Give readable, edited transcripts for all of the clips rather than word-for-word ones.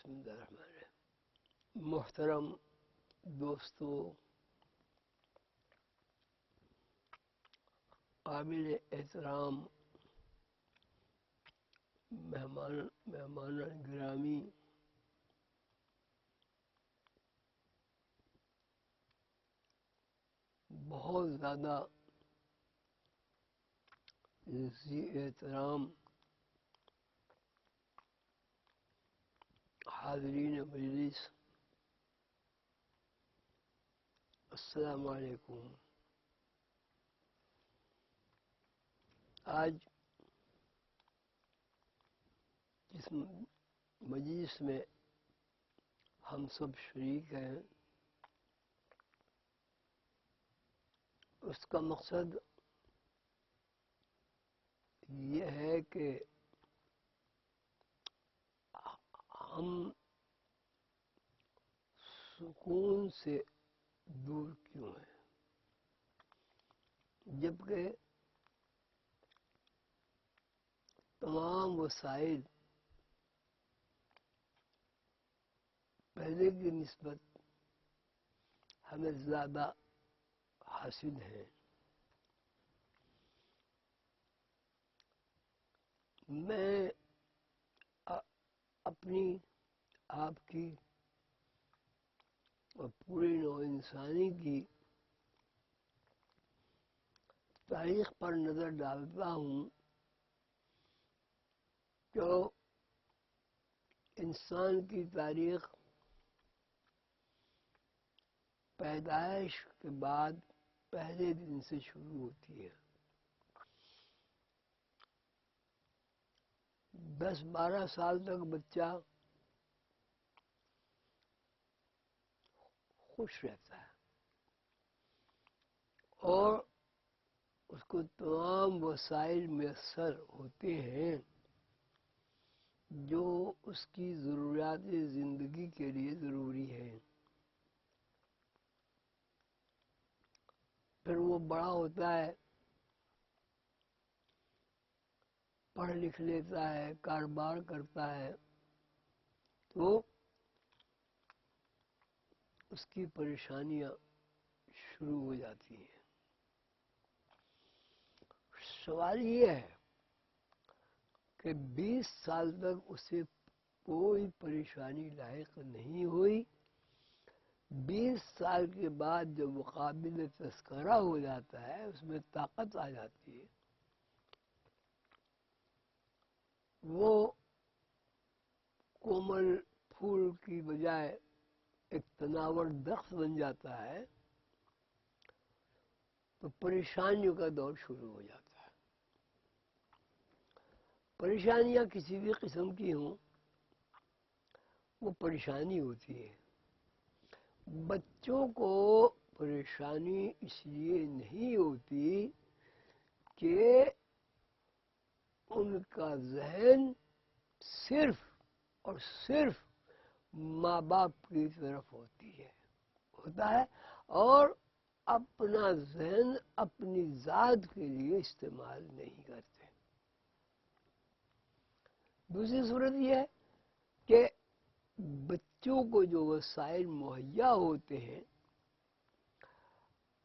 بسم اللہ الرحمن الرحیم۔ محترم دوستو، قابل احترام مہمان گرامی، بہت زیادہ ذی احترام حاضرین مجلس، السلام علیکم۔ آج جس مجلس میں ہم سب شریک ہیں، اس کا مقصد یہ ہے کہ ہم سکون سے دور کیوں ہیں، جبکہ تمام وسائل پہلے کی نسبت ہمیں زیادہ حاصل ہیں۔ میں اپنی، آپ کی اور پوری نوع انسانی کی تاریخ پر نظر ڈالتا ہوں جو انسان کی تاریخ پیدائش کے بعد پہلے دن سے شروع ہوتی ہے۔ 10-12 سال تک بچہ خوش رہتا ہے اور اس کو تمام وسائل میسر ہوتے ہیں جو اس کی ضروریات زندگی کے لیے ضروری ہیں۔ پھر وہ بڑا ہوتا ہے، پڑھ لکھ لیتا ہے، کاروبار کرتا ہے، تو اس کی پریشانیاں شروع ہو جاتی ہیں۔ سوال یہ ہے کہ 20 سال تک اسے کوئی پریشانی لاحق نہیں ہوئی، 20 سال کے بعد جب وہ قابل تذکرہ ہو جاتا ہے، اس میں طاقت آ جاتی ہے، وہ کومل پھول کی بجائے ایک تناور درخت بن جاتا ہے، تو پریشانیوں کا دور شروع ہو جاتا ہے۔ پریشانیاں کسی بھی قسم کی ہوں، وہ پریشانی ہوتی ہے۔ بچوں کو پریشانی اس لیے نہیں ہوتی کہ ان کا ذہن صرف اور صرف ماں باپ کی طرف ہوتا ہے اور اپنا ذہن اپنی ذات کے لیے استعمال نہیں کرتے۔ دوسری صورت یہ ہے کہ بچوں کو جو وسائل مہیا ہوتے ہیں،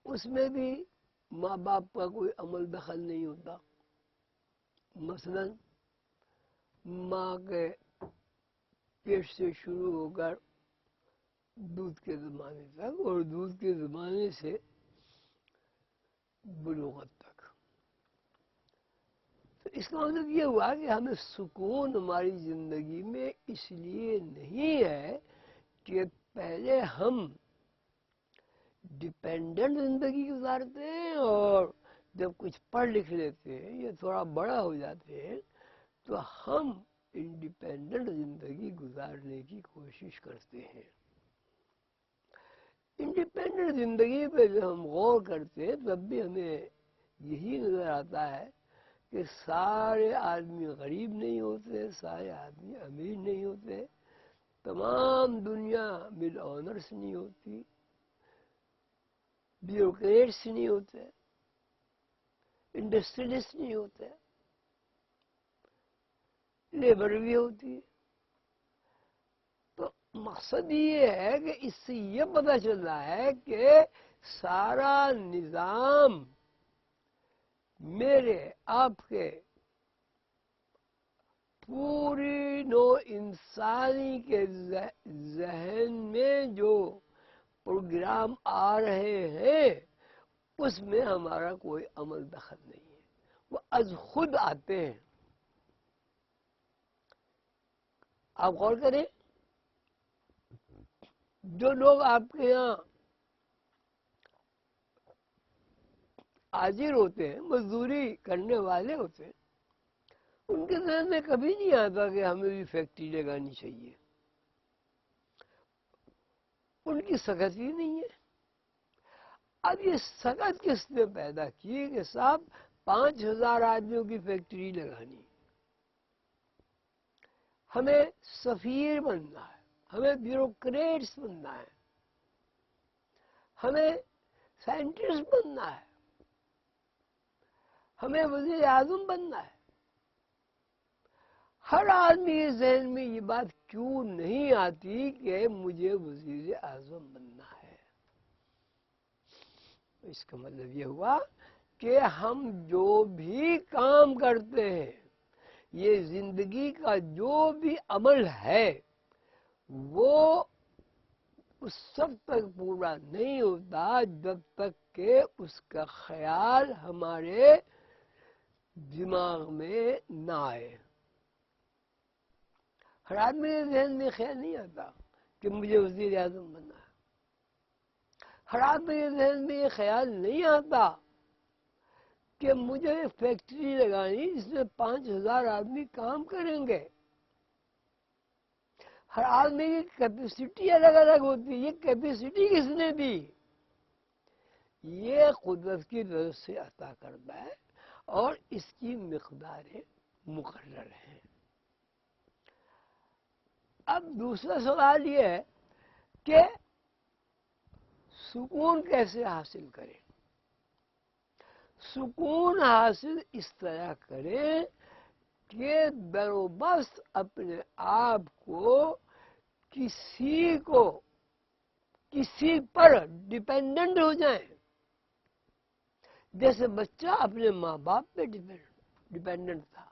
اس میں بھی ماں باپ کا کوئی عمل دخل نہیں ہوتا۔ مثلا ماں کے پیٹ سے شروع ہو کر دودھ کے زمانے تک اور دودھ کے زمانے سے بلوغت تک، تو اس کا مطلب یہ ہوا کہ ہمیں سکون ہماری زندگی میں اس لیے نہیں ہے کہ پہلے ہم ڈیپینڈنٹ زندگی گزارتے ہیں اور جب کچھ پڑھ لکھ لیتے ہیں یا تھوڑا بڑا ہو جاتے ہیں تو ہم انڈیپینڈنٹ زندگی گزارنے کی کوشش کرتے ہیں۔ انڈیپینڈنٹ زندگی پہ جب ہم غور کرتے ہیں تب بھی ہمیں یہی نظر آتا ہے کہ سارے آدمی غریب نہیں ہوتے، سارے آدمی امیر نہیں ہوتے، تمام دنیا مل آنرس نہیں ہوتی، بیوروکریٹس نہیں ہوتے، انڈسٹریلسٹ نہیں ہوتے، لیبر بھی ہوتی ہے، مقصد یہ ہے کہ اس سے یہ پتہ چل رہا ہے کہ سارا نظام میرے آپ کے پوری نو انسانی کے ذہن میں جو پروگرام آ رہے ہیں اس میں ہمارا کوئی عمل دخل نہیں ہے، وہ از خود آتے ہیں۔ آپ غور کریں، جو لوگ آپ کے یہاں حاضر ہوتے ہیں، مزدوری کرنے والے ہوتے ہیں، ان کے ذہن میں کبھی نہیں آتا کہ ہمیں بھی فیکٹری لگانی چاہیے، ان کی سخت ہی نہیں ہے۔ اب یہ سخت کس نے پیدا کی کہ صاحب 5000 آدمیوں کی فیکٹری لگانی، ہمیں سفیر بننا ہے، ہمیں بیوروکریٹس بننا ہے، ہمیں سائنٹسٹ بننا ہے، ہمیں وزیر اعظم بننا ہے۔ ہر آدمی کے ذہن میں یہ بات کیوں نہیں آتی کہ مجھے وزیر اعظم بننا ہے؟ اس کا مطلب یہ ہوا کہ ہم جو بھی کام کرتے ہیں، یہ زندگی کا جو بھی عمل ہے، وہ اس سب تک پورا نہیں ہوتا جب تک کہ اس کا خیال ہمارے دماغ میں نہ آئے۔ ہر آدمی کے ذہن میں خیال نہیں آتا کہ مجھے وزیر اعظم بننا ہے، ہر آدمی کے ذہن میں یہ خیال نہیں آتا کہ مجھے فیکٹری لگانی جس میں 5000 آدمی کام کریں گے۔ ہر آدمی کی کیپیسٹی الگ الگ ہوتی ہے، یہ کیپیسٹی کس نے دی؟ یہ قدرت کی طرف سے عطا کردہ ہے اور اس کی مقداریں مقرر ہیں۔ اب دوسرا سوال یہ ہے کہ سکون کیسے حاصل کریں؟ سکون حاصل اس طرح کریں کہ در و بست اپنے آپ کو کسی پر ڈیپینڈنٹ ہو جائیں، جیسے بچہ اپنے ماں باپ پہ ڈیپینڈنٹ تھا۔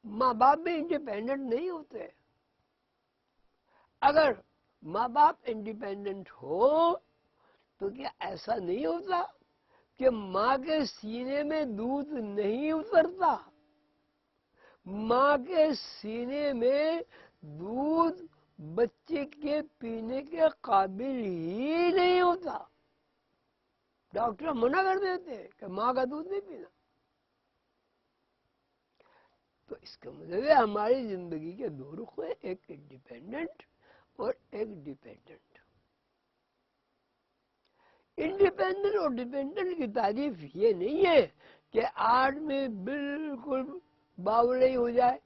ماں باپ بھی انڈیپینڈنٹ نہیں ہوتے۔ اگر ماں باپ انڈیپینڈنٹ ہو تو کیا ایسا نہیں ہوتا کہ ماں کے سینے میں دودھ نہیں اترتا؟ ماں کے سینے میں دودھ بچے کے پینے کے قابل ہی نہیں ہوتا۔ ڈاکٹر منع کر دیتے ہیں کہ ماں کا دودھ نہیں پینا۔ تو اس کا مطلب ہے ہماری زندگی کے دو رخ ہیں، ایک انڈیپینڈنٹ اور ایک ڈیپینڈنٹ۔ انڈیپینڈنٹ اور ڈیپینڈنٹ کی تعریف یہ نہیں ہے کہ آدمی بالکل باولی ہو جائے،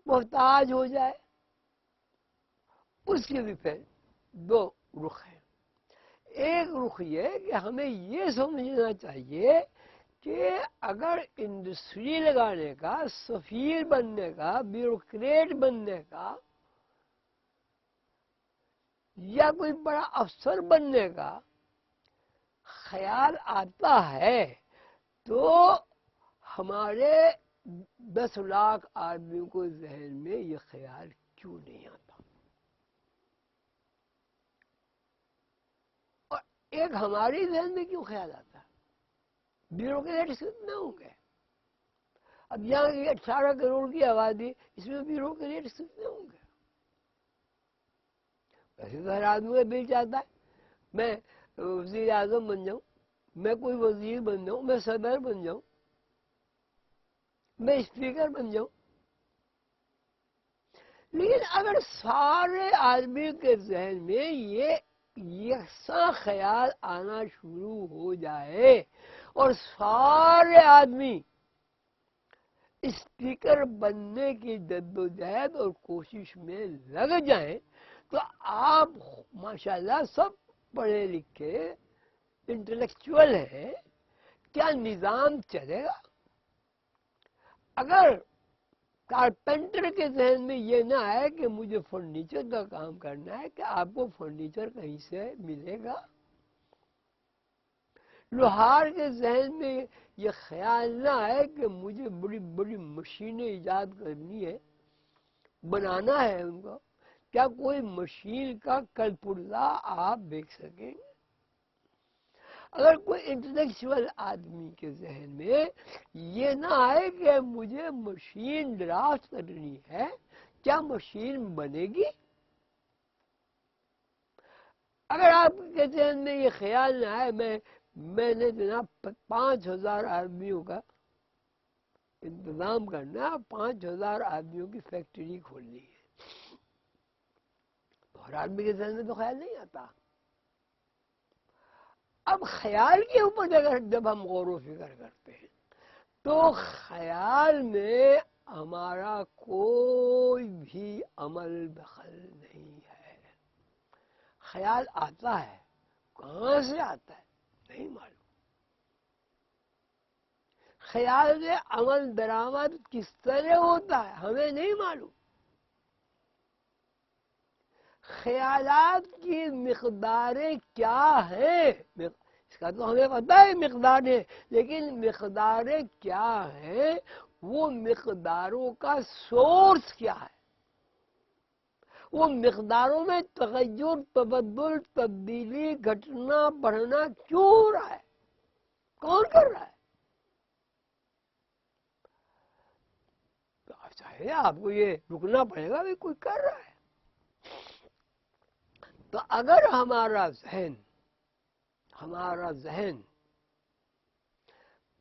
محتاج ہو جائے۔ اس کے بھی پھر دو رخ ہیں۔ ایک رخ یہ کہ ہمیں یہ سمجھنا چاہیے کہ اگر انڈسٹری لگانے کا، سفیر بننے کا، بیوروکریٹ بننے کا یا کوئی بڑا افسر بننے کا خیال آتا ہے تو ہمارے 10 لاکھ آدمیوں کو ذہن میں یہ خیال کیوں نہیں آتا؟ اور ایک ہماری ذہن میں کیوں خیال آتا ہے؟ بیوروکریٹس کتنے ہوں گے؟ اب یہاں کی 18 کروڑ کی آبادی، اس میں بیوروکریٹس کتنے ہوں گے؟ ویسے تو ہر آدمی کا دل چاہتا ہے میں وزیر اعظم بن جاؤں، میں کوئی وزیر بن جاؤں، میں صدر بن جاؤں، میں اسپیکر بن جاؤں۔ لیکن اگر سارے آدمی کے ذہن میں یہ یکساں خیال آنا شروع ہو جائے اور سارے آدمی اسپیکر بننے کی جدوجہد اور کوشش میں لگ جائیں تو آپ ماشاءاللہ سب پڑھے لکھے انٹلیکچوئل ہیں، کیا نظام چلے گا؟ اگر کارپینٹر کے ذہن میں یہ نہ ہے کہ مجھے فرنیچر کا کام کرنا ہے، کہ آپ کو فرنیچر کہیں سے ملے گا؟ لوہار کے ذہن میں یہ خیال نہ ہے کہ مجھے بڑی بڑی مشینیں ایجاد کرنی ہے، بنانا ہے ان کو، کیا کوئی مشین کا کل پرزہ آپ دیکھ سکیں گے؟ اگر کوئی انٹلیکچوئل آدمی کے ذہن میں یہ نہ آئے کہ مجھے مشین ڈرافٹ کرنی ہے، کیا مشین بنے گی؟ اگر آپ کے ذہن میں یہ خیال نہ آئے میں نے جناب 5000 آدمیوں کا انتظام کرنا، 5000 آدمیوں کی فیکٹری کھولنی ہے، تو ہر آدمی کے ذہن میں تو خیال نہیں آتا۔ اب خیال کے اوپر جب ہم غور و فکر کرتے ہیں تو خیال میں ہمارا کوئی بھی عمل دخل نہیں ہے۔ خیال آتا ہے، کہاں سے آتا ہے نہیں معلوم۔ خیال میں عمل درآمد کس طرح ہوتا ہے ہمیں نہیں معلوم۔ خیالات کی مقداریں کیا ہیں اس کا تو ہمیں پتہ ہے مقدار ہے، لیکن مقداریں کیا ہیں، وہ مقداروں کا سورس کیا ہے، وہ مقداروں میں تغیر، تبدل، تبدیلی، گھٹنا بڑھنا کیوں ہو رہا ہے، کون کر رہا ہے؟ تو چاہیے آپ کو یہ رکنا پڑے گا کہ کوئی کر رہا ہے۔ تو اگر ہمارا ذہن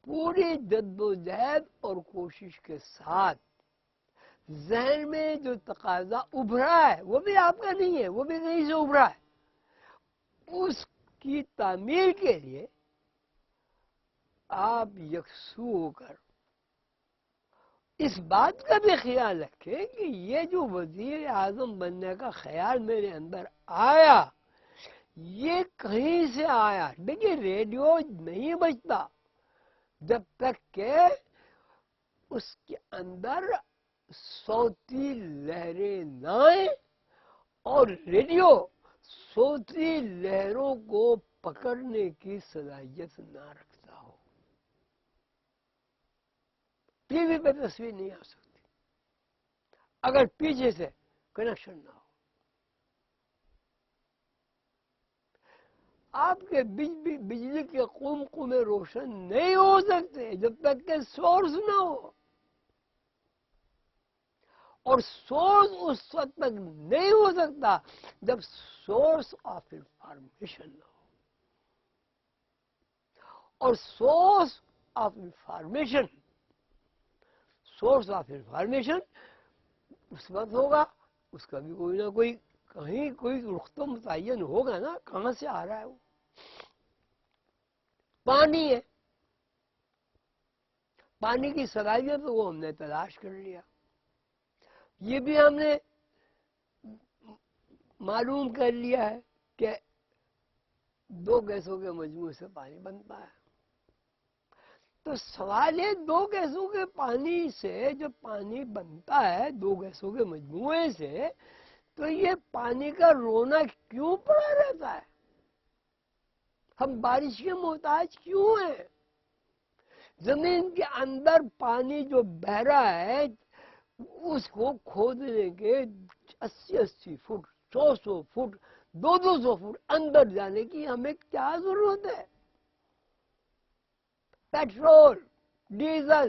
پوری جد و جہد اور کوشش کے ساتھ ذہن میں جو تقاضا ابھرا ہے وہ بھی آپ کا نہیں ہے، وہ بھی کہیں سے ابھرا ہے، اس کی تعمیر کے لیے آپ یکسو ہو کر اس بات کا بھی خیال رکھیں کہ یہ جو وزیر اعظم بننے کا خیال میرے اندر آیا، یہ کہیں سے آیا؟ دیکھیے ریڈیو نہیں بجتا جب تک کہ اس کے اندر صوتی لہریں نہ آئیں اور ریڈیو صوتی لہروں کو پکڑنے کی صلاحیت نہ رکھتا ہو۔ ٹی وی پہ تصویر نہیں آ سکتی اگر پیچھے سے کنیکشن نہ ہو۔ آپ کے بجلی کے قمقمے روشن نہیں ہو سکتے جب تک کہ سورس نہ ہو، اور سورس اس وقت تک نہیں ہو سکتا جب سورس آف انفارمیشن نہ ہو، اور سورس آف انفارمیشن اس وقت ہوگا، اس کا بھی کوئی نہ کوئی کہیں کوئی رخ تو متعین ہوگا نا، کہاں سے آ رہا ہے وہ؟ پانی ہے، پانی کی صلاحیت وہ ہم نے تلاش کر لیا، یہ بھی ہم نے معلوم کر لیا ہے کہ 2 گیسوں کے مجموعے سے پانی بنتا ہے۔ تو سوال ہے 2 گیسوں کے پانی سے جب پانی بنتا ہے 2 گیسوں کے مجموعے سے، تو یہ پانی کا رونا کیوں پڑا رہتا ہے؟ ہم بارش کے محتاج کیوں ہیں؟ زمین کے اندر پانی جو بہہ رہا ہے اس کو کھودنے کے 80 فٹ، 100 فٹ، 200 فٹ اندر جانے کی ہمیں کیا ضرورت ہے؟ پیٹرول، ڈیزل،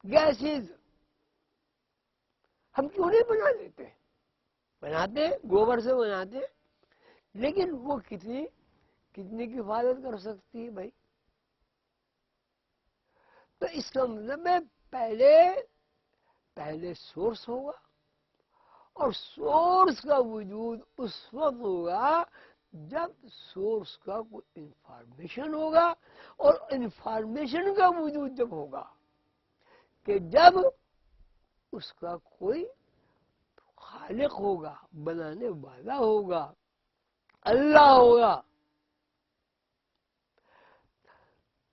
گیسز ہم کیوں نہیں بنا لیتے؟ بناتے ہیں، گوبر سے بناتے ہیں، لیکن وہ کتنی کی حفاظت کر سکتی ہے بھائی؟ تو اس کا مطلب ہے پہلے سورس ہوگا، اور سورس کا وجود اس وقت ہوگا جب سورس کا کوئی انفارمیشن ہوگا، اور انفارمیشن کا وجود جب ہوگا کہ جب اس کا کوئی خالق ہوگا، بنانے والا ہوگا، اللہ ہوگا۔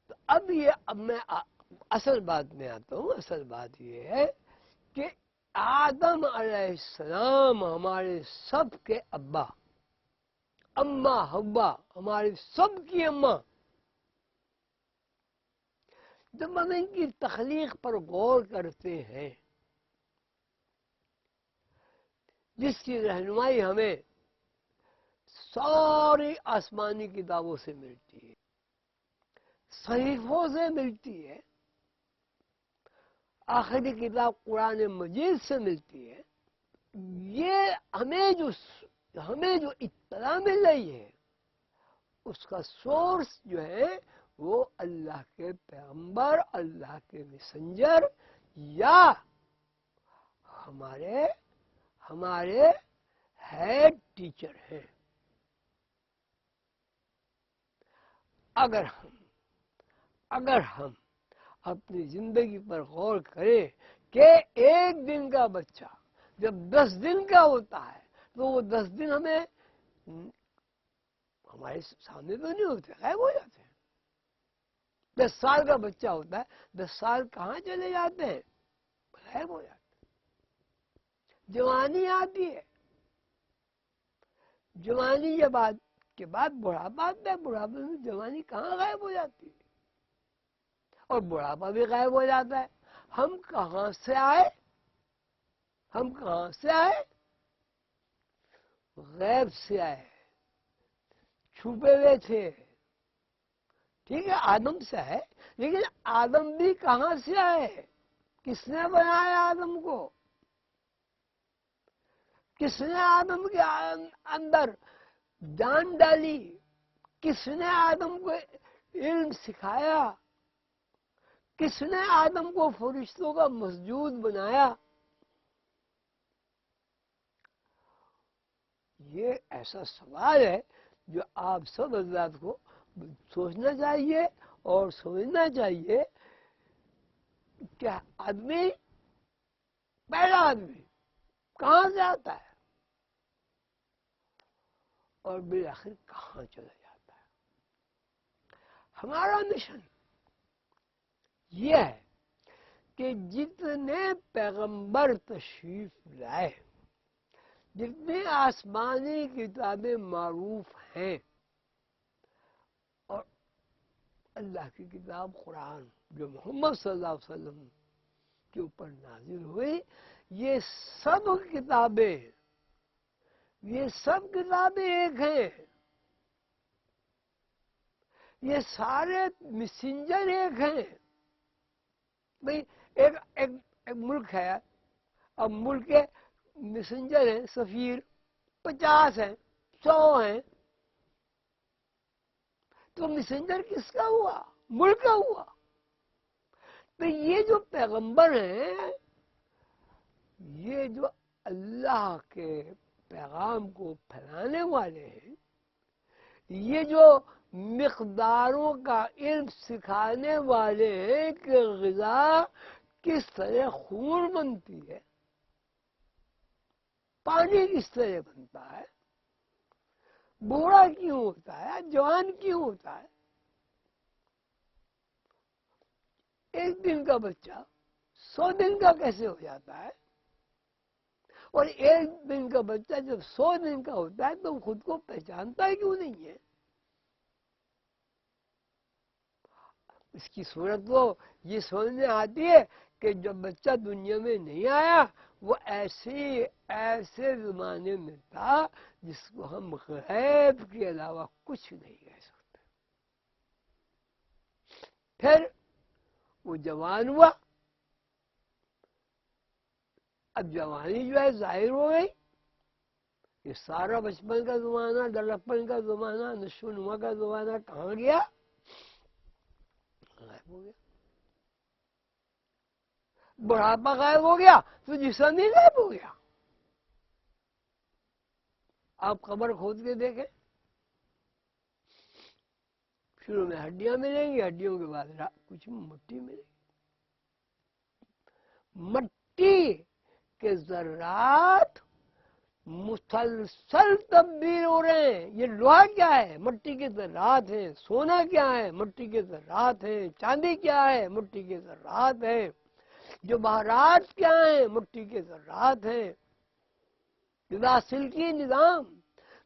تو اب میں اصل بات میں آتا ہوں. اصل بات یہ ہے کہ آدم علیہ السلام ہمارے سب کے ابا، اماں حوا ہماری سب کی اماں. جب ہم ان کی تخلیق پر غور کرتے ہیں، جس کی رہنمائی ہمیں ساری آسمانی کتابوں سے ملتی ہے، صحیفوں سے ملتی ہے، آخری کتاب قرآن مجید سے ملتی ہے، یہ ہمیں جو اطلاع مل رہی ہے اس کا سورس جو ہے وہ اللہ کے پیغمبر، اللہ کے میسنجر یا ہمارے ہیڈ ٹیچر ہیں. اگر ہم اپنی زندگی پر غور کریں کہ ایک دن کا بچہ جب 10 دن کا ہوتا ہے تو وہ 10 دن ہمارے سامنے تو نہیں ہوتے، غائب ہو جاتے ہیں. 10 سال کا بچہ ہوتا ہے، 10 سال کہاں چلے جاتے ہیں؟ غائب ہو جاتے ہیں. جوانی آتی ہے، جوانی کے بعد بڑھاپا آتا ہے، بڑھاپے میں جوانی کہاں غائب ہو جاتی ہے، اور بڑھاپا بھی غائب ہو جاتا ہے. ہم کہاں سے آئے؟ غیب سے آئے، چھپے ہوئے تھے. ٹھیک ہے، آدم سے آئے، لیکن آدم بھی کہاں سے آئے؟ کس نے بنایا آدم کو؟ کس نے آدم کے اندر جان ڈالی؟ کس نے آدم کو علم سکھایا؟ کس نے آدم کو فرشتوں کا مسجود بنایا؟ یہ ایسا سوال ہے جو آپ سب حضرات کو سوچنا چاہیے اور سمجھنا چاہیے. کیا آدمی، پہلا آدمی کہاں سے آتا ہے اور بالآخر کہاں چلا جاتا ہے؟ ہمارا مشن یہ ہے کہ جتنے پیغمبر تشریف لائے، جتنی آسمانی کتابیں معروف ہیں، اور اللہ کی کتاب قرآن جو محمد صلی اللہ علیہ وسلم کے اوپر نازل ہوئی، یہ سب کتابیں ایک ہیں. یہ سارے میسنجر ایک ہیں. بھئی ایک ملک ہے، اب ملک کے میسنجر ہیں، سفیر 50 ہیں، 100 ہیں، تو میسنجر کس کا ہوا؟ ملک کا ہوا. تو یہ جو پیغمبر ہیں، یہ جو اللہ کے پیغام کو پھیلانے والے ہیں، یہ جو مقداروں کا علم سکھانے والے ہیں کہ غذا کس طرح خون بنتی ہے، پانی کس طرح بنتا ہے، بوڑھا کیوں ہوتا ہے، جوان کیوں ہوتا ہے. ایک دن کا بچہ 100 دن کا کیسے ہو جاتا ہے؟ اور ایک دن کا بچہ جب 100 دن کا ہوتا ہے تو خود کو پہچانتا کیوں نہیں ہے؟ اس کی صورت وہ یہ سمجھنے آتی ہے کہ جب بچہ دنیا میں نہیں آیا وہ ایسے زمانے میں تھا جس کو ہم غیب کے علاوہ کچھ نہیں کہہ سکتے. پھر وہ جوان ہوا، اب جوانی جو ہے ظاہر ہو گئی. یہ سارا بچپن کا زمانہ، لڑکپن کا زمانہ، نشو و نما کا زمانہ کہاں گیا؟ غائب ہو گیا. بڑھاپا غائب ہو گیا تو جسم ہی غائب ہو گیا. آپ قبر کھود کے دیکھیں، شروع میں ہڈیاں ملیں گی، ہڈیوں کے بعد کچھ مٹی ملے گی. مٹی کے ذرات مسلسل تبدیل ہو رہے ہیں. یہ لوہا کیا ہے؟ مٹی کے ذرات ہیں. سونا کیا ہے؟ مٹی کے ذرات ہیں. چاندی کیا ہے؟ مٹی کے ذرات ہیں. جواہرات کیا ہیں؟ مٹی کے ذرات ہیں. سلکی نظام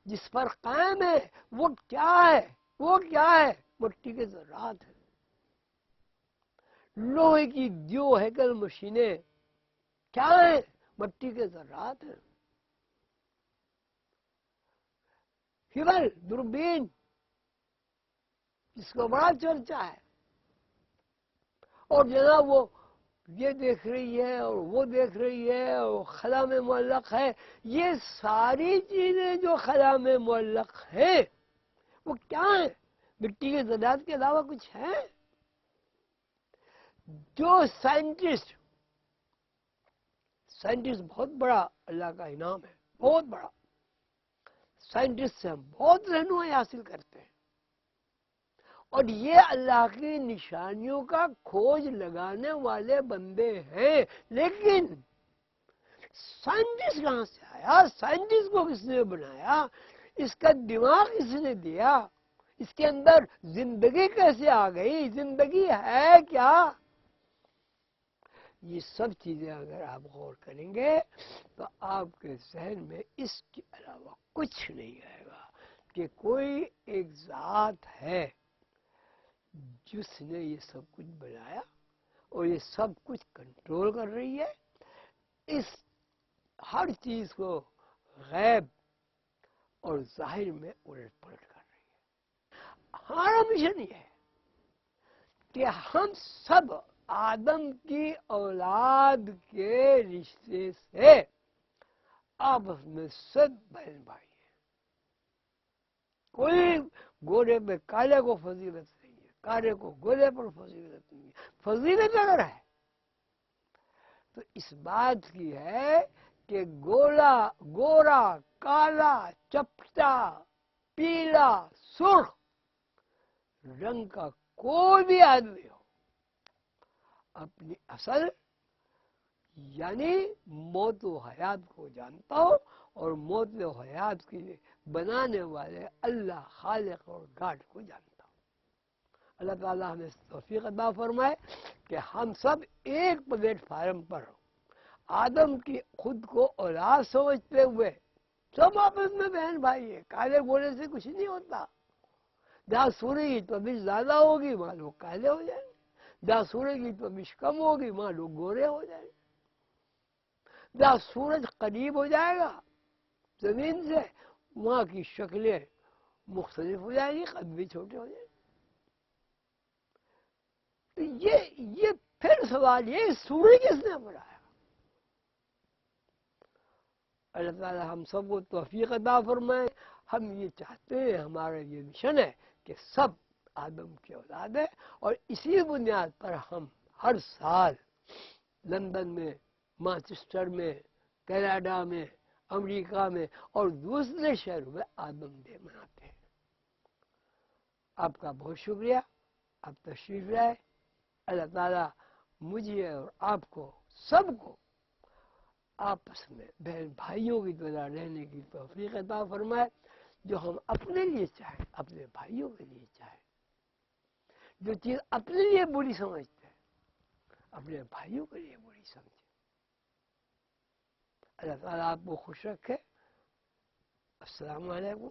جس پر قائم ہے وہ کیا ہے؟ وہ کیا ہے؟ مٹی کے ذرات ہیں. لوہے کی دیو ہیکل مشینیں کیا ہیں؟ مٹی کے ذرات ہیں. ہبل دوربین جس کو بڑا چرچا ہے، اور جناب وہ یہ دیکھ رہی ہے اور وہ دیکھ رہی ہے اور خلا میں معلق ہے. یہ ساری چیزیں جو خلا میں معلق ہیں وہ کیا ہیں؟ مٹی کے ذرات کے علاوہ کچھ ہے؟ جو سائنٹسٹ بہت بڑا اللہ کا انعام ہے، بہت بڑا. سائنٹسٹ سے ہم بہت رہنمائی حاصل کرتے ہیں، اور یہ اللہ کی نشانیوں کا کھوج لگانے والے بندے ہیں. لیکن سائنٹسٹ کہاں سے آیا؟ سائنٹسٹ کو کس نے بنایا؟ اس کا دماغ کس نے دیا؟ اس کے اندر زندگی کیسے آ گئی؟ زندگی ہے کیا؟ یہ سب چیزیں اگر آپ غور کریں گے تو آپ کے ذہن میں اس کے علاوہ کچھ نہیں آئے گا کہ کوئی ایک ذات ہے جس نے یہ سب کچھ بنایا اور یہ سب کچھ کنٹرول کر رہی ہے. اس ہر چیز کو غیب اور ظاہر میں الٹ پلٹ کر رہی ہے. ہمارا مشن یہ ہے کہ ہم سب آدم کی اولاد کے رشتے سے آپس میں سب بہن بھائی ہیں. کوئی گورے پہ کالے کو فضیلت نہیں ہے، کالے کو گورے پر فضیلت نہیں ہے. فضیلت اگر ہے تو اس بات کی ہے کہ گورا کالا چپٹا پیلا سرخ رنگ کا کوئی بھی آدمی ہو، اپنی اصل یعنی موت و حیات کو جانتا ہو اور موت و حیات کی بنانے والے اللہ خالق اور گاڈ کو جانتا ہو. اللہ تعالیٰ ہمیں توفیق عطا فرمائے کہ ہم سب ایک پلیٹ فارم پر آدم کی خود کو اولاد سمجھتے ہوئے سب آپس میں بہن بھائی ہے. کالے گورے سے کچھ نہیں ہوتا. جہاں سورج کی تپش زیادہ ہوگی وہاں لوگ کالے ہو جائیں گے، جہاں سورج کی تپش کم ہوگی وہاں لوگ گورے ہو جائیں گے. جہاں سورج قریب ہو جائے گا زمین سے وہاں کی شکلیں مختلف ہو جائیں گی، قد بھی چھوٹے ہو جائیں گے. تو یہ پھر سوال یہ سورج کس نے بنایا؟ اللہ تعالیٰ ہم سب کو توفیق عطا فرمائے. ہم یہ چاہتے ہیں، ہمارا یہ مشن ہے کہ سب آدم کی اولاد ہے، اور اسی بنیاد پر ہم ہر سال لندن میں، مانچسٹر میں، کینیڈا میں، امریکہ میں اور دوسرے شہروں میں آدم ڈے مناتے ہیں. آپ کا بہت شکریہ، آپ تشریف لائے. اللہ تعالیٰ مجھے اور آپ کو سب کو آپس میں بہن بھائیوں کی طرح رہنے کی توفیق عطا فرمائے. جو ہم اپنے لیے چاہیں اپنے بھائیوں کے لیے چاہیں. جو چیز اپنے لیے بری سمجھتے ہیں اپنے بھائیوں کے لیے بری سمجھیں. اللہ تعالیٰ آپ کو خوش رکھے. السلام علیکم.